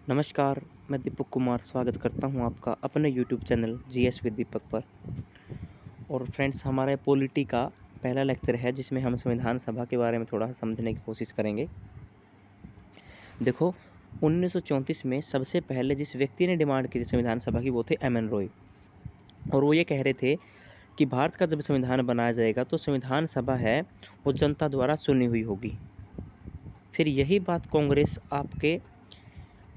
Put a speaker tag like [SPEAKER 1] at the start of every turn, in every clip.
[SPEAKER 1] नमस्कार, मैं दीपक कुमार स्वागत करता हूं आपका अपने यूट्यूब चैनल जीएस विद दीपक पर। और फ्रेंड्स, हमारे पॉलिटी का पहला लेक्चर है जिसमें हम संविधान सभा के बारे में थोड़ा सा समझने की कोशिश करेंगे। देखो, 1934 में सबसे पहले जिस व्यक्ति ने डिमांड की थी संविधान सभा की वो थे एम.एन. रॉय। और वो ये कह रहे थे कि भारत का जब संविधान बनाया जाएगा तो संविधान सभा है वो जनता द्वारा चुनी हुई होगी। फिर यही बात कांग्रेस आपके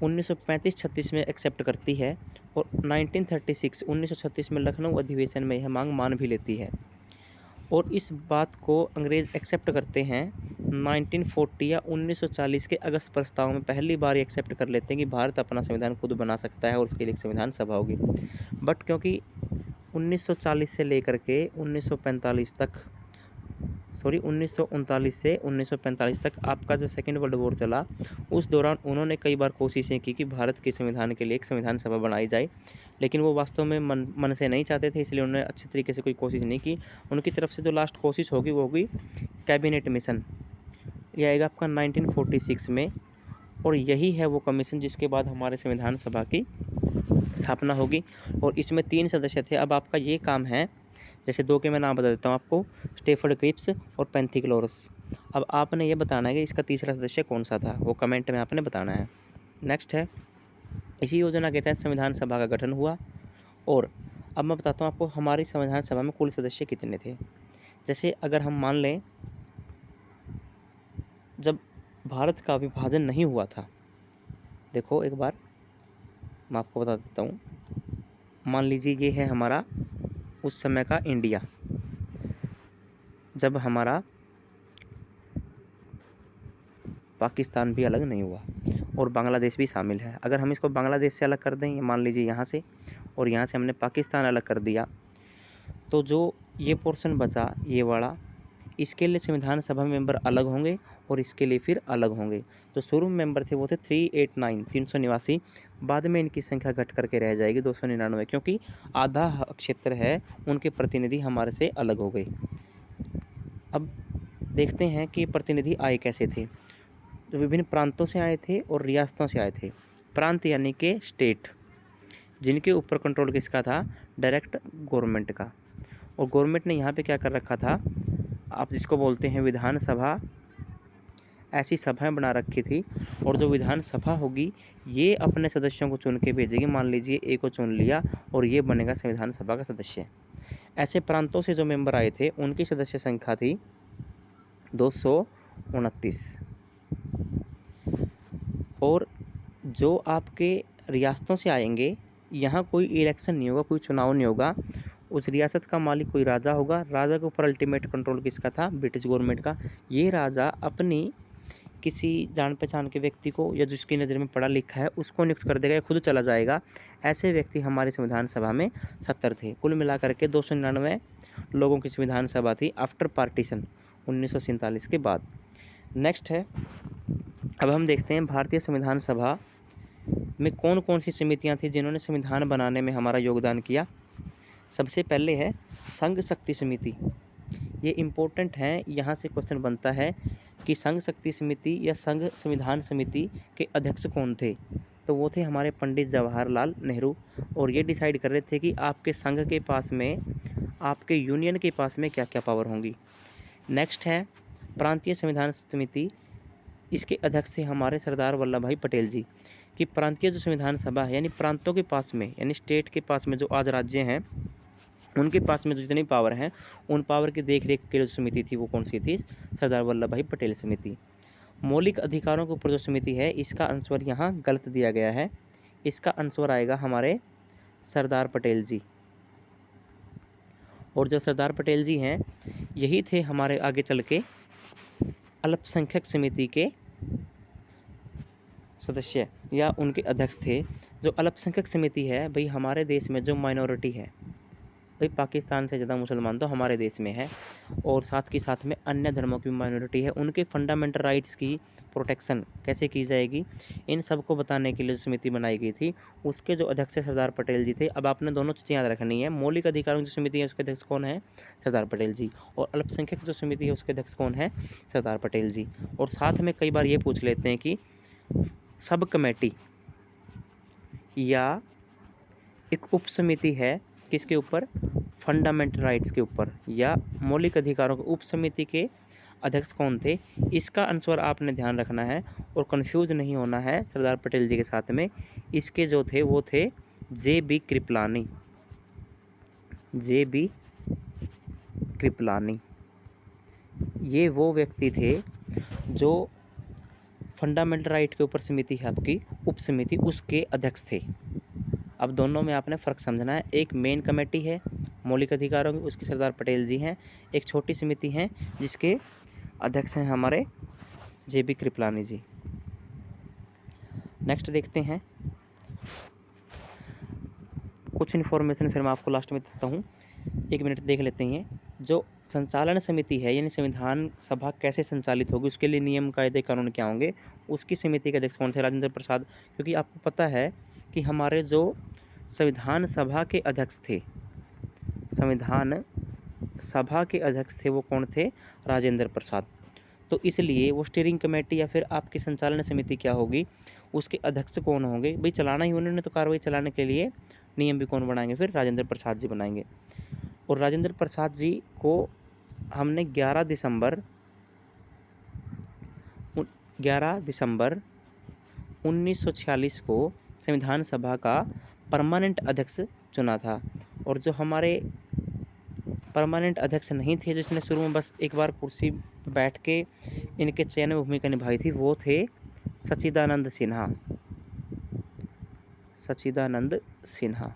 [SPEAKER 1] 1935-36 में एक्सेप्ट करती है और 1936 में लखनऊ अधिवेशन में यह मांग मान भी लेती है। और इस बात को अंग्रेज़ एक्सेप्ट करते हैं 1940 या 1940 के अगस्त प्रस्ताव में पहली बार एक्सेप्ट कर लेते हैं कि भारत अपना संविधान खुद बना सकता है और उसके लिए एक संविधान सभा होगी। बट क्योंकि 1940 से लेकर के 1939 से 1945 तक आपका जो सेकेंड वर्ल्ड वॉर चला, उस दौरान उन्होंने कई बार कोशिशें की कि भारत के संविधान के लिए एक संविधान सभा बनाई जाए, लेकिन वो वास्तव में मन से नहीं चाहते थे, इसलिए उन्होंने अच्छी तरीके से कोई कोशिश नहीं की। उनकी तरफ से जो लास्ट कोशिश होगी वो होगी कैबिनेट मिशन। यह आएगा आपका 1946 में, और यही है वो कमीशन जिसके बाद हमारे संविधान सभा की स्थापना होगी। और इसमें 3 सदस्य थे। अब आपका ये काम है, जैसे 2 के मैं नाम बता देता हूँ आपको, स्टेफर्ड क्रिप्स और पेंथिक्लोरस। अब आपने ये बताना है कि इसका तीसरा सदस्य कौन सा था, वो कमेंट में आपने बताना है। नेक्स्ट है, इसी योजना के तहत संविधान सभा का गठन हुआ। और अब मैं बताता हूँ आपको हमारी संविधान सभा में कुल सदस्य कितने थे। जैसे अगर हम मान लें जब भारत का विभाजन नहीं हुआ था, देखो एक बार मैं आपको बता देता हूँ। मान लीजिए ये है हमारा उस समय का इंडिया, जब हमारा पाकिस्तान भी अलग नहीं हुआ और बांग्लादेश भी शामिल है। अगर हम इसको बांग्लादेश से अलग कर दें, मान लीजिए यहाँ से, और यहाँ से हमने पाकिस्तान अलग कर दिया, तो जो ये पोर्शन बचा ये वाला, इसके लिए संविधान सभा में मेंबर अलग होंगे और इसके लिए फिर अलग होंगे। जो शुरू में मेंबर थे वो थे 389 बाद में इनकी संख्या घट करके रह जाएगी 299, क्योंकि आधा क्षेत्र है उनके प्रतिनिधि हमारे से अलग हो गए। अब देखते हैं कि प्रतिनिधि आए कैसे थे। जो विभिन्न प्रांतों से आए थे और रियासतों से आए थे। प्रांत यानी कि स्टेट, जिनके ऊपर कंट्रोल किसका था, डायरेक्ट गवर्नमेंट का। और गवर्नमेंट ने यहाँ पे क्या कर रखा था, आप जिसको बोलते हैं विधान सभा, ऐसी सभाएं बना रखी थी। और जो विधान सभा होगी ये अपने सदस्यों को चुन के भेजेगी। मान लीजिए ए को चुन लिया और ये बनेगा संविधान सभा का सदस्य। ऐसे प्रांतों से जो मेंबर आए थे उनकी सदस्य संख्या थी 229। और जो आपके रियासतों से आएंगे, यहाँ कोई इलेक्शन नहीं होगा, कोई चुनाव नहीं होगा। उस रियासत का मालिक कोई राजा होगा। राजा के ऊपर अल्टीमेट कंट्रोल किसका था, ब्रिटिश गवर्नमेंट का। ये राजा अपनी किसी जान पहचान के व्यक्ति को या जिसकी नज़र में पढ़ा लिखा है उसको नियुक्त कर देगा या खुद चला जाएगा। ऐसे व्यक्ति हमारी संविधान सभा में 70 थे। कुल मिलाकर के 299 लोगों की संविधान सभा थी आफ्टर पार्टीशन 1947 के बाद। नेक्स्ट है, अब हम देखते हैं भारतीय संविधान सभा में कौन कौन सी समितियां थी जिन्होंने संविधान बनाने में हमारा योगदान किया। सबसे पहले है संघ शक्ति समिति। ये इम्पोर्टेंट है, यहाँ से क्वेश्चन बनता है कि संघ शक्ति समिति या संघ संविधान समिति के अध्यक्ष कौन थे। तो वो थे हमारे पंडित जवाहरलाल नेहरू। और ये डिसाइड कर रहे थे कि आपके संघ के पास में, आपके यूनियन के पास में क्या क्या पावर होंगी। नेक्स्ट है प्रांतीय संविधान समिति। इसके अध्यक्ष थे हमारे सरदार वल्लभ भाई पटेल जी। कि प्रांतीय जो संविधान सभा है, यानी प्रांतों के पास में, यानी स्टेट के पास में जो आज राज्य हैं उनके पास में जो जितनी पावर हैं, उन पावर की देख रेख की जो समिति थी वो कौन सी थी, सरदार वल्लभ भाई पटेल समिति। मौलिक अधिकारों के ऊपर जो समिति है, इसका आंसर यहाँ गलत दिया गया है। इसका आंसर आएगा हमारे सरदार पटेल जी। और जो सरदार पटेल जी हैं यही थे हमारे आगे चल के अल्पसंख्यक समिति के सदस्य या उनके अध्यक्ष थे। जो अल्पसंख्यक समिति है भाई, हमारे देश में जो माइनॉरिटी है भाई, पाकिस्तान से ज़्यादा मुसलमान तो हमारे देश में है, और साथ ही साथ में अन्य धर्मों की माइनॉरिटी है। उनके फंडामेंटल राइट्स की प्रोटेक्शन कैसे की जाएगी, इन सब को बताने के लिए जो समिति बनाई गई थी, उसके जो अध्यक्ष सरदार पटेल जी थे। अब आपने दोनों चीज़ें याद रखनी है, मौलिक अधिकारों की जो समिति है उसके अध्यक्ष कौन है, सरदार पटेल जी। और अल्पसंख्यक जो समिति है उसके अध्यक्ष कौन है, सरदार पटेल जी। और साथ में कई बार ये पूछ लेते हैं कि सब कमेटी या एक उप समिति है किसके ऊपर, फंडामेंटल राइट्स के ऊपर या मौलिक अधिकारों के उप समिति के अध्यक्ष कौन थे, इसका आंसर आपने ध्यान रखना है और कंफ्यूज नहीं होना है सरदार पटेल जी के साथ में। इसके जो थे वो थे जे.बी. कृपलानी। जे.बी. कृपलानी ये वो व्यक्ति थे जो फंडामेंटल राइट के ऊपर समिति है आपकी उप समिति, उसके अध्यक्ष थे। अब दोनों में आपने फ़र्क समझना है। एक मेन कमेटी है मौलिक अधिकारों की, उसके सरदार पटेल जी हैं। एक छोटी समिति है जिसके अध्यक्ष हैं हमारे जे.बी. कृपलानी जी। नेक्स्ट देखते हैं कुछ इन्फॉर्मेशन, फिर मैं आपको लास्ट में देता हूँ, 1 मिनट देख लेते हैं। जो संचालन समिति है यानी संविधान सभा कैसे संचालित होगी, उसके लिए नियम कायदे कानून क्या होंगे, उसकी समिति के अध्यक्ष कौन थे, राजेंद्र प्रसाद। क्योंकि आपको पता है कि हमारे जो संविधान सभा के अध्यक्ष थे, संविधान सभा के अध्यक्ष थे वो कौन थे, राजेंद्र प्रसाद। तो इसलिए वो स्टीयरिंग कमेटी या फिर आपकी संचालन समिति क्या होगी, उसके अध्यक्ष कौन होंगे, भाई चलाना ही उन्होंने, तो कार्रवाई चलाने के लिए नियम भी कौन बनाएंगे, फिर राजेंद्र प्रसाद जी बनाएंगे। और राजेंद्र प्रसाद जी को हमने 11 दिसंबर 1946 को संविधान सभा का परमानेंट अध्यक्ष चुना था। और जो हमारे परमानेंट अध्यक्ष नहीं थे, जिसने शुरू में बस एक बार कुर्सी पर बैठ के इनके चयन में भूमिका निभाई थी, वो थे सच्चिदानंद सिन्हा। सच्चिदानंद सिन्हा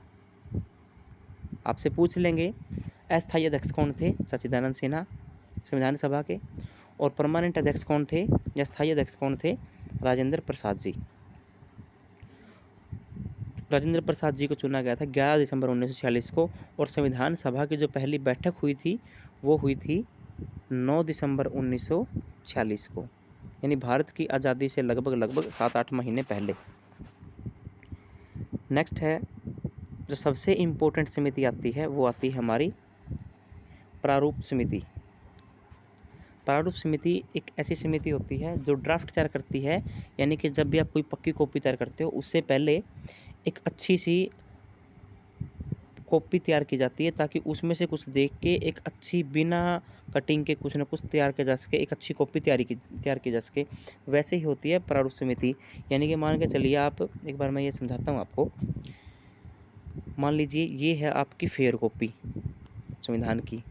[SPEAKER 1] आपसे पूछ लेंगे अस्थायी अध्यक्ष कौन थे, सच्चिदानंद सिन्हा संविधान सभा के, और परमानेंट अध्यक्ष कौन थे या स्थायी अध्यक्ष कौन थे, राजेंद्र प्रसाद जी। राजेंद्र प्रसाद जी को चुना गया था 11 दिसंबर 1946 को, और संविधान सभा की जो पहली बैठक हुई थी वो हुई थी 9 दिसंबर 1946 को, यानी भारत की आज़ादी से लगभग 7-8 महीने पहले। नेक्स्ट है जो सबसे इम्पोर्टेंट समिति आती है वो आती है हमारी प्रारूप समिति। प्रारूप समिति एक ऐसी समिति होती है जो ड्राफ्ट तैयार करती है, यानी कि जब भी आप कोई पक्की कॉपी तैयार करते हो उससे पहले एक अच्छी सी कॉपी तैयार की जाती है, ताकि उसमें से कुछ देख के एक अच्छी बिना कटिंग के कुछ ना कुछ तैयार किया जा सके, एक अच्छी कॉपी तैयार की जा सके। वैसे ही होती है प्रारूप समिति। यानी कि मान के चलिए आप, एक बार मैं ये समझाता हूँ आपको। मान लीजिए ये है आपकी फेयर कॉपी संविधान की,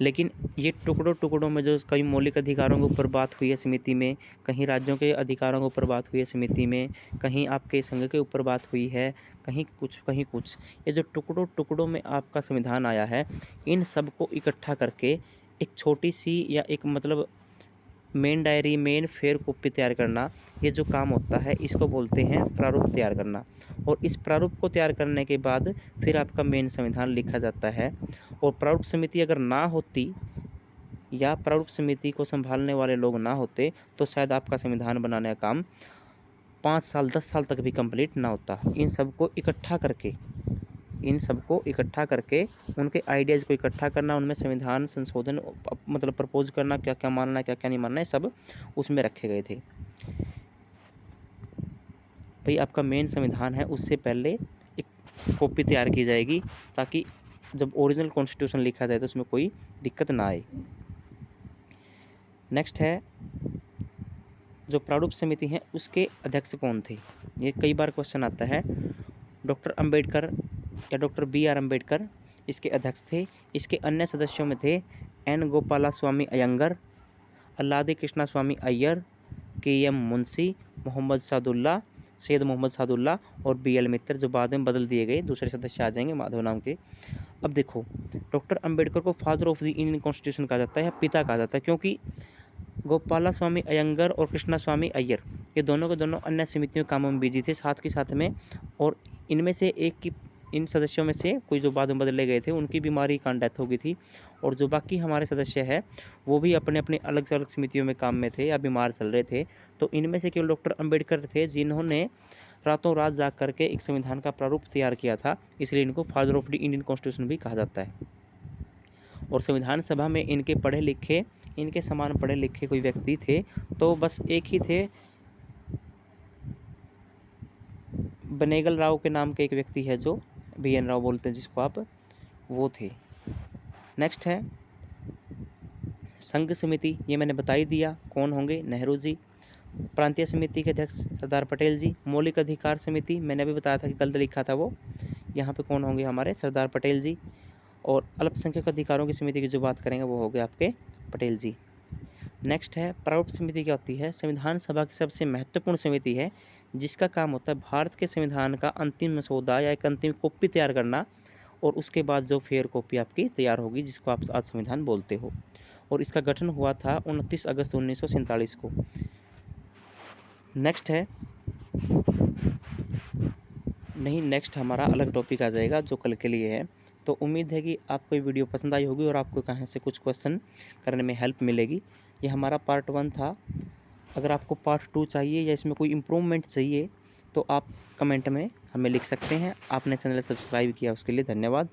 [SPEAKER 1] लेकिन ये टुकड़ों में जो कई मौलिक अधिकारों के ऊपर बात हुई है समिति में, कहीं राज्यों के अधिकारों के ऊपर बात हुई है समिति में, कहीं आपके संघ के ऊपर बात हुई है, कहीं कुछ, ये जो टुकड़ों में आपका संविधान आया है, इन सब को इकट्ठा करके एक छोटी सी या एक मतलब main diary, main fair copy तैयार करना, ये जो काम होता है इसको बोलते हैं प्रारूप तैयार करना। और इस प्रारूप को तैयार करने के बाद फिर आपका मेन संविधान लिखा जाता है। और प्रारूप समिति अगर ना होती या प्रारूप समिति को संभालने वाले लोग ना होते तो शायद आपका संविधान बनाने का काम 5 साल 10 साल तक भी कंप्लीट ना होता। इन सबको इकट्ठा करके उनके आइडियाज़ को इकट्ठा करना, उनमें संविधान संशोधन मतलब प्रपोज करना, क्या क्या मानना है क्या क्या नहीं मानना है, सब उसमें रखे गए थे। भाई आपका मेन संविधान है उससे पहले एक कॉपी तैयार की जाएगी, ताकि जब ओरिजिनल कॉन्स्टिट्यूशन लिखा जाए तो उसमें कोई दिक्कत ना आए। नेक्स्ट है जो प्रारूप समिति है उसके अध्यक्ष कौन थे, ये कई बार क्वेश्चन आता है। डॉक्टर अंबेडकर या डॉक्टर B.R. अम्बेडकर इसके अध्यक्ष थे। इसके अन्य सदस्यों में थे N. गोपालास्वामी अयंगर, अल्लादी कृष्णा स्वामी अय्यर, K.M. मुंशी, मोहम्मद सादुल्ला, सैयद मोहम्मद सादुल्ला और B.L. मित्तर, जो बाद में बदल दिए गए, दूसरे सदस्य आ जाएंगे माधव नाम के। अब देखो, डॉक्टर अंबेडकर को father of the Indian constitution कहा जाता है या पिता कहा जाता है, क्योंकि गोपाला स्वामी अयंगर और कृष्णा स्वामी अय्यर ये दोनों के दोनों अन्य समितियों कामों में बिजी थे साथ के साथ में। और इनमें से एक की, इन सदस्यों में से कोई जो बाद में बदले गए थे उनकी बीमारी का डेथ हो गई थी, और जो बाकी हमारे सदस्य है वो भी अपने अपने अलग अलग समितियों में काम में थे या बीमार चल रहे थे। तो इनमें से केवल डॉक्टर अंबेडकर थे जिन्होंने रातों रात जाग करके एक संविधान का प्रारूप तैयार किया था, इसलिए इनको father of the Indian constitution भी कहा जाता है। और संविधान सभा में इनके समान पढ़े लिखे कोई व्यक्ति थे तो बस एक ही थे, बनेगल राव के नाम के एक व्यक्ति है जो BN राव बोलते हैं जिसको आप, वो थे। नेक्स्ट है संघ समिति, ये मैंने बता ही दिया कौन होंगे, नेहरू जी। प्रांतीय समिति के अध्यक्ष सरदार पटेल जी। मौलिक अधिकार समिति मैंने अभी बताया था कि गलत लिखा था वो, यहाँ पे कौन होंगे हमारे, सरदार पटेल जी। और अल्पसंख्यक अधिकारों की समिति की जो बात करेंगे वो हो गए आपके पटेल जी। नेक्स्ट है प्रारूप समिति। क्या होती है, संविधान सभा की सबसे महत्वपूर्ण समिति है जिसका काम होता है भारत के संविधान का अंतिम मसौदा या एक अंतिम कॉपी तैयार करना, और उसके बाद जो फेयर कॉपी आपकी तैयार होगी जिसको आप आज संविधान बोलते हो। और इसका गठन हुआ था 29 अगस्त 1947 को। नेक्स्ट है, नहीं नेक्स्ट हमारा अलग टॉपिक आ जाएगा जो कल के लिए है। तो उम्मीद है कि आपको ये वीडियो पसंद आई होगी और आपको कहाँ से कुछ क्वेश्चन करने में हेल्प मिलेगी। ये हमारा पार्ट 1 था। अगर आपको पार्ट 2 चाहिए या इसमें कोई इम्प्रूवमेंट चाहिए तो आप कमेंट में हमें लिख सकते हैं। आपने चैनल सब्सक्राइब किया उसके लिए धन्यवाद।